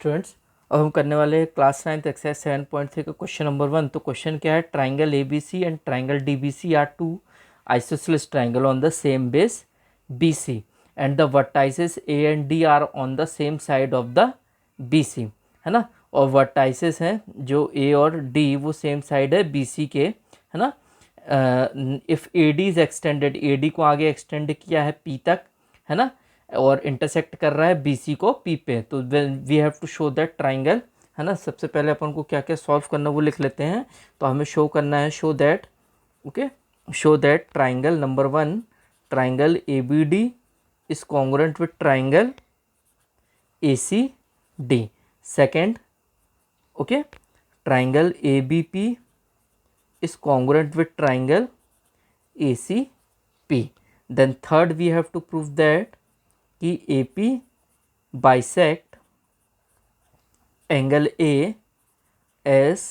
Students, अब हम करने वाले हैं क्लास 9 एक्सरसाइज 7.3 का क्वेश्चन नंबर 1। तो क्वेश्चन क्या है, triangle ABC and triangle DBC are two isosceles triangle on the same base BC and the vertices A and D are on the same side of the BC, है ना। और vertices हैं जो A और D वो same side है BC के, है ना। If AD is extended, AD को आगे एक्सटेंड किया है P तक, है ना, और इंटरसेक्ट कर रहा है BC को P पे, तो we have to show that triangle, है ना। सबसे पहले अपन को क्या क्या सॉल्व करना वो लिख लेते हैं। तो हमें शो करना है, show that, okay, show that triangle number 1, triangle ABD is congruent with triangle ACD। Second, okay, triangle ABP is congruent with triangle ACP. Then third we have to prove that कि AP bisect angle A as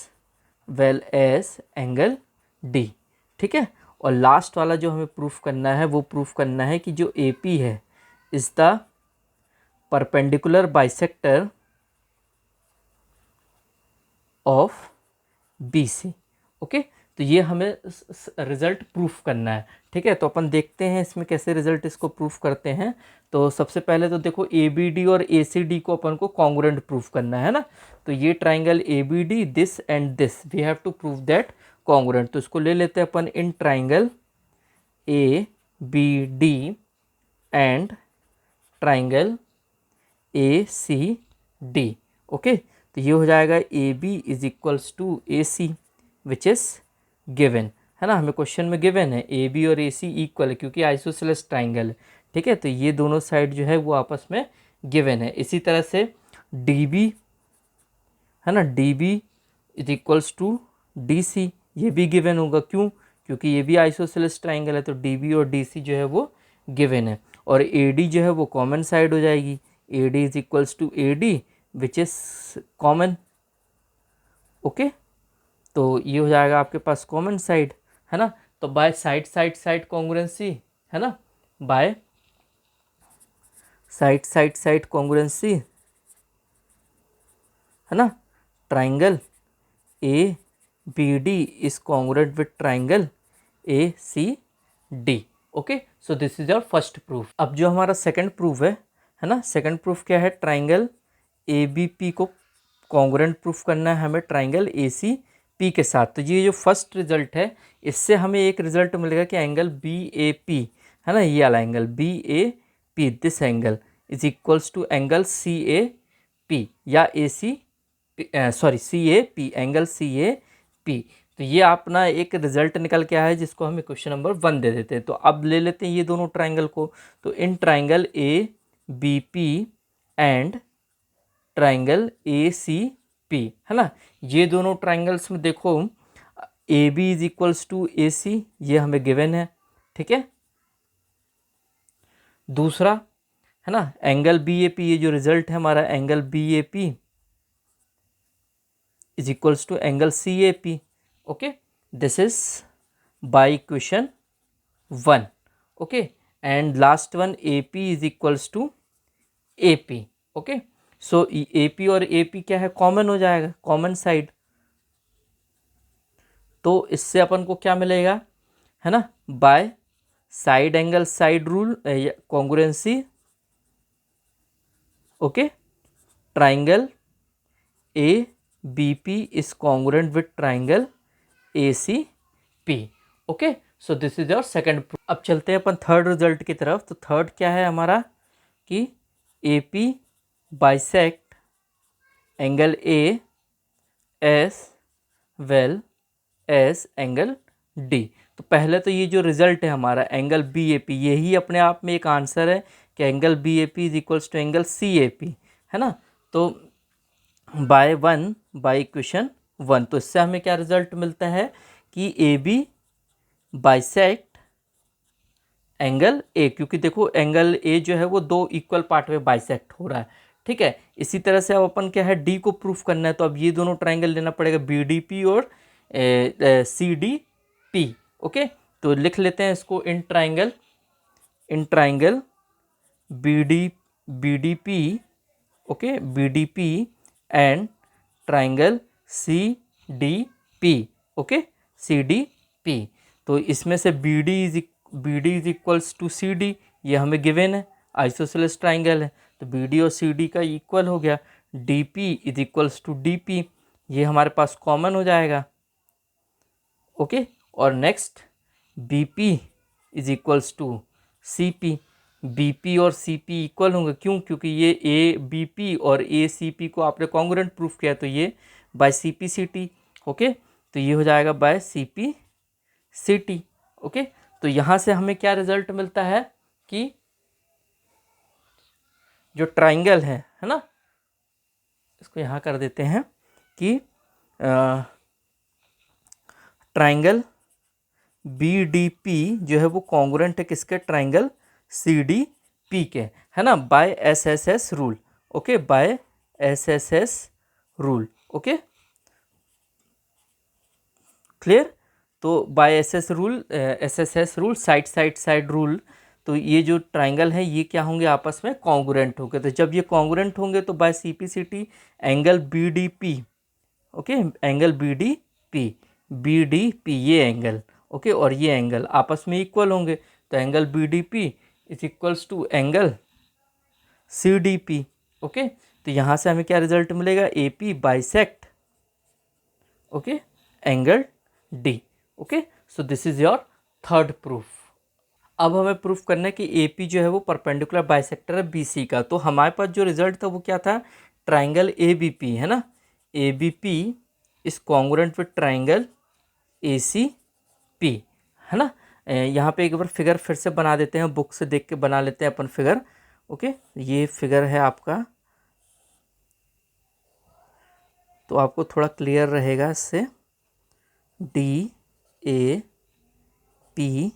well as angle D, ठीक है। और last वाला जो हमें proof करना है वो प्रूफ करना है कि जो AP है is the perpendicular bisector of BC, okay. तो ये हमें रिजल्ट प्रूफ करना है, ठीक है। तो अपन देखते हैं इसमें कैसे रिजल्ट इसको प्रूफ करते हैं। तो सबसे पहले तो देखो ABD और ACD को अपन को कॉन्ग्रुएंट प्रूफ करना है ना। तो ये triangle ABD, this and this, we have to prove that congruent. तो इसको ले लेते हैं अपन in triangle ABD and triangle ACD, okay. तो ये हो जाएगा AB is equals to AC which is given, है ना। हमें क्वेश्चन में गिवन है AB और AC इक्वल है क्योंकि आइसोसेलेस ट्राइंगल है, ठीक है। तो ये दोनों साइड जो है वो आपस में गिवन है। इसी तरह से DB, है ना, DB is equals to DC, ये भी गिवन होगा। क्यों? क्योंकि ये भी आइसोसेलेस ट्राइंगल है, तो DB और DC जो है वो गिवन है। और AD जो है वो कॉमन साइड हो जाएगी, AD is equals to AD which is common, okay. तो ये हो जाएगा आपके पास कॉमन साइड, है ना। तो by side side side congruency, है ना, by side side side congruency, है ना, triangle ABD is congruent with triangle ACD, okay. So this is your first proof. अब जो हमारा सेकंड प्रूफ है ना, सेकंड प्रूफ क्या है, ट्राइंगल ABP को कॉन्ग्रुएंट प्रूफ करना है हमें ट्राइंगल ACP के साथ। तो ये जो फर्स्ट रिजल्ट है इससे हमें एक रिजल्ट मिलेगा कि एंगल BAP, है ना, ये वाला angle BAP, this angle is equals to angle CAP या CAP, एंगल CAP। तो ये अपना एक रिजल्ट निकल के आया है जिसको हमें क्वेश्चन नंबर 1 दे देते हैं। तो अब ले लेते हैं ये दोनों ट्राइंगल को। तो in triangle ABP and triangle ACP, है ना, ये दोनों ट्राइंगल्स में देखो AB is equals to AC, ये हमें गिवन है, ठीक है। दूसरा, है ना, एंगल BAP, ये जो रिजल्ट है हमारा angle BAP is equals to angle CAP, okay. This is by equation 1, okay. And last one AP is equals to AP, okay. So AP और AP क्या है, कॉमन हो जाएगा, कॉमन साइड। तो इससे अपन को क्या मिलेगा, है ना, by side angle side rule congruency, okay, triangle ABP is congruent with triangle ACP, okay. So this is your second proof. अब चलते हैं अपन थर्ड रिजल्ट की तरफ। तो थर्ड क्या है हमारा कि AP bisect angle A as well S angle D। तो पहले तो ये जो रिजल्ट है हमारा एंगल BAP, यही अपने आप में एक आंसर है कि angle BAP is equals to angle CAP, है ना। तो बाय इक्वेशन 1, तो इससे हमें क्या रिजल्ट मिलता है कि AB बाइसेक्ट एंगल A, क्योंकि देखो एंगल A जो है वो दो इक्वल पार्ट में बाइसेक्ट हो रहा है, ठीक है। इसी तरह से अब अपन क्या है D को प्रूफ करना है, तो अब ये दोनों ट्राइंगल लेना पड़ेगा BDP और CDP, ओके। तो लिख लेते हैं इसको in triangle BDP, okay, BDP and triangle C D P. Okay, C D P. तो इसमें से B D is equals to C D, ये हमें गिवन है, आइसोसेलेस ट्राइंगल है, तो बी डी और सी डी का इक्वल हो गया। D P is equals to D P, ये हमारे पास कॉमन हो जाएगा। ओके, और next B P is equals to C P. B P और सी पी इक्वल होंगे, क्यों? क्योंकि ये ए बी पी और ए सी पी को आपने कॉन्ग्रुएंट प्रूफ किया, तो ये by C P C T. Okay, तो ये हो जाएगा by C P C T. Okay, तो यहाँ से हमें क्या रिजल्ट मिलता है कि जो ट्राइंगल है ना, इसको यहाँ कर देते हैं कि ट्राइंगल बी डी पी जो है वो कॉन्ग्रुएंट है किसके? Triangle C D P K, है ना, by S S S rule. Okay, by S S S rule. Okay, clear? तो by S S S rule, side rule, तो ये जो ट्राइंगल है ये क्या होंगे? आपस में कॉन्ग्रुएंट होंगे। तो जब ये कॉन्ग्रुएंट होंगे तो by C P C T angle B D P, okay, angle B D P, ये एंगल, ओके, और ये एंगल आपस में इक्वल होंगे, तो angle B D P is equals to angle C D P. Okay, तो यहाँ से हमें क्या रिजल्ट मिलेगा? A P bisect, okay, angle D. Okay, so this is your third proof. अब हमें प्रूफ करना है कि ए पी जो है वो परपेंडिकुलर बाइसेक्टर है बी सी का। तो हमारे पास जो रिजल्ट था वो क्या था? ट्राइंगल ए बी पी, है ना, A B P is congruent with triangle A C P, है ना। यहाँ पे एक बार फिगर फिर से बना देते हैं, बुक से देख के बना लेते हैं अपन फिगर। ओके, ये फिगर है आपका, तो आपको थोड़ा क्लियर रहेगा इससे। D A P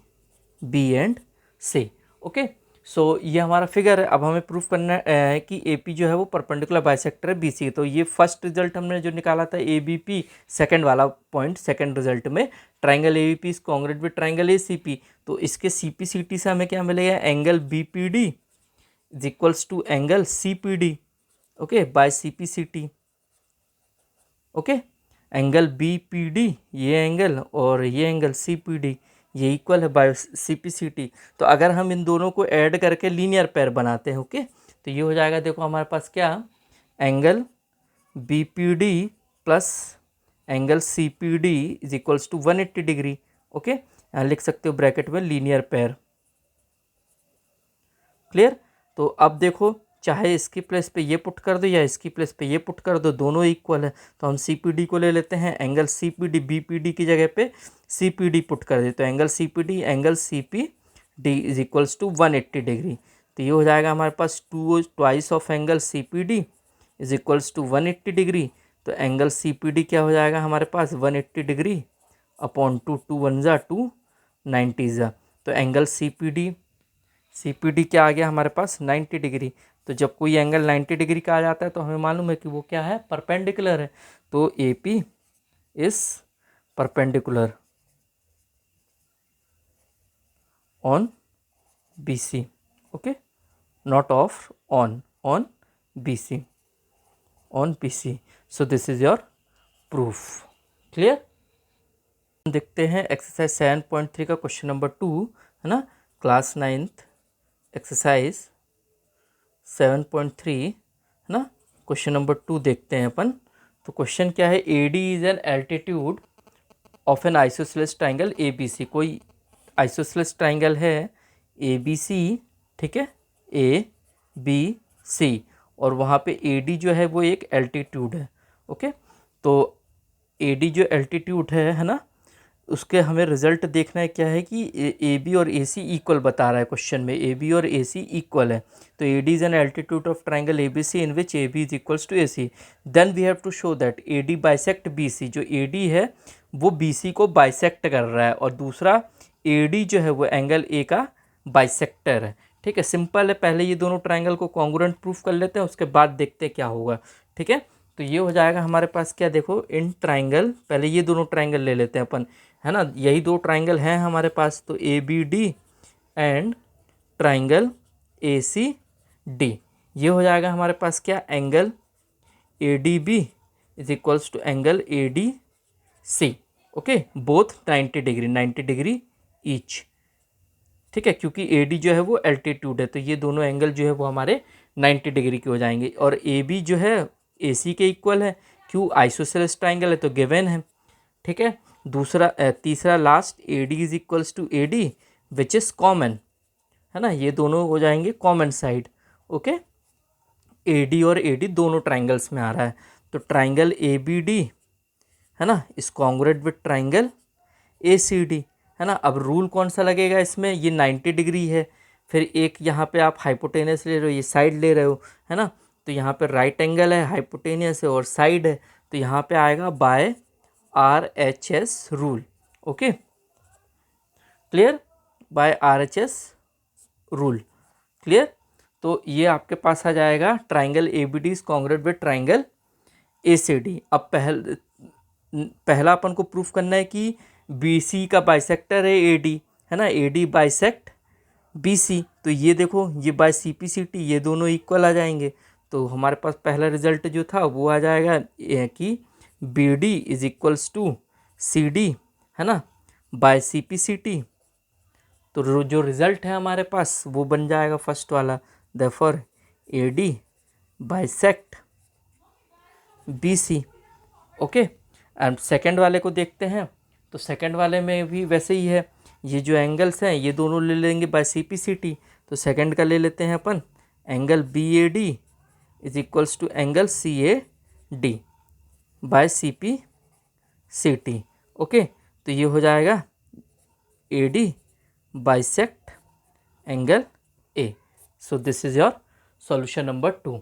B and C. Okay, so ये हमारा फिगर है। अब हमें प्रूफ करना है कि ए पी जो है वो परपेंडिकुलर बाइसेक्टर है बी सी। तो ये फर्स्ट रिजल्ट हमने जो निकाला था ए बी पी, सेकेंड वाला पॉइंट, सेकेंड रिजल्ट में triangle A B P is congruent with triangle A C P. तो इसके सी पी सी टी से हमें क्या मिलेगा? Angle B P D is equals to angle C P D, okay, by C P C T. Okay, angle B P D, ये angle और ये angle C P D, ये इक्वल है by C P C T. तो अगर हम इन दोनों को ऐड करके लीनियर पेयर बनाते हैं, ओके, तो ये हो जाएगा, देखो हमारे पास क्या, angle B P D plus angle C P D is equals to 180 degree. Okay, यहाँ लिख सकते हो ब्रैकेट में लीनियर पेयर। क्लियर? तो अब देखो, चाहे इसकी प्लेस पे ये पुट कर दो या इसकी प्लेस पे ये पुट कर दो, दोनों इक्वल है। तो हम सी पी डी को ले लेते हैं, angle C P D, B P D की जगह पे सी पी डी पुट कर देते हैं, angle C P D, angle C P D is equals to 180 degree. तो ये हो जाएगा हमारे पास twice of angle C P D is equals to 180 degree. तो एंगल सी पी डी क्या हो जाएगा हमारे पास? 180 डिग्री अपॉन 2, 2 1 जा 2, 90 जा। तो एंगल सी पी डी क्या आ गया हमारे पास? 90 डिग्री। तो जब कोई एंगल 90 डिग्री का आ जाता है तो हमें मालूम है कि वो क्या है? परपेंडिकुलर है। तो A P is perpendicular on B C, okay, not of on B C, on B C. So this is your proof. Clear? देखते हैं एक्सरसाइज 7.3 का क्वेश्चन नंबर 2, है ना, क्लास 9th एक्सरसाइज 7.3, है ना, क्वेश्चन नंबर 2 देखते हैं अपन। तो क्वेश्चन क्या है? A D is an altitude of an isosceles triangle A B C. कोई आइसोसेलेस ट्राइंगल है ए बी सी, ठीक है, ए बी सी, और वहाँ पे ए डी जो है वो एक एल्टीट्यूड है। ओके, तो ए डी जो एल्टीट्यूड है ना, उसके हमें रिजल्ट देखना है क्या है कि ए बी और ए सी इक्वल बता रहा है क्वेश्चन में, ए बी और ए सी इक्वल है। तो A D is an altitude of triangle A B C in which A B is equals to A C. Then we have to show that A D bisect B C. जो A D है वो B C को bisect कर रहा है, और दूसरा A D जो है वो एंगल ए का बाइसेक्टर है। ठीक है, सिंपल है। पहले ये दोनों ट्राइंगल को कॉन्ग्रुएंट प्रूफ कर लेते हैं, उसके बाद देखते हैं क्या होगा। ठीक है, तो ये हो जाएगा हमारे पास क्या, देखो इन ट्राइंगल, पहले ये दोनों ट्राइंगल ले लेते हैं अपन, है ना, यही दो ट्राइंगल हैं हमारे पास। तो A B D and triangle A C D, ये हो जाएगा हमारे पास क्या, angle ADB is equals to angle ADC। Okay, both 90 degree, 90 degree each. ठीक है, क्योंकि AD जो है वो एल्टीट्यूड है, तो ये दोनों एंगल जो है वो हमारे 90 डिग्री के हो जाएंगे। और AB जो है AC के इक्वल है, क्यों, आइसोसेलेस ट्राइंगल है तो गिवन है। ठीक है, तीसरा last AD is equals to AD which is common, है ना, ये दोनों हो जाएंगे कॉमन साइड। ओके, AD और AD दोनों ट्राइंगल्स में आ रहा है, तो ट्राइंगल ABD है ना is congruent with triangle ACD, है ना। अब रूल कौन सा लगेगा इसमें, ये 90 डिग्री है, फिर एक यहाँ पे आप हाइपोटेनियस ले रहे हो, ये साइड ले रहे हो, है ना, तो यहाँ पे राइट एंगल है, हाइपोटेनियस है और साइड है, तो यहाँ पे आएगा by RHS rule. Okay, clear, by RHS rule, clear. तो ये आपके पास आ जाएगा triangle ABD is congruent with triangle ACD। अब पहला अपन को प्रूफ करना है कि BC का बाइसेक्टर है AD, है ना, AD बाइसेक्ट BC, तो ये देखो ये बाय CPCT ये दोनों इक्वल आ जाएंगे, तो हमारे पास पहला रिजल्ट जो था वो आ जाएगा कि BD is equals to CD, है ना, बाय CPCT। तो जो रिजल्ट है हमारे पास वो बन जाएगा फर्स्ट वाला, therefore AD bisect BC। Okay, and second वाले को देखते हैं, तो सेकंड वाले में भी वैसे ही है, ये जो एंगल्स हैं ये दोनों ले लेंगे बाय CPCT, तो सेकंड का ले लेते हैं अपन, angle BAD is equals to angle CAD by CPCT। Okay, तो ये हो जाएगा AD bisect angle A। So this is your solution number 2।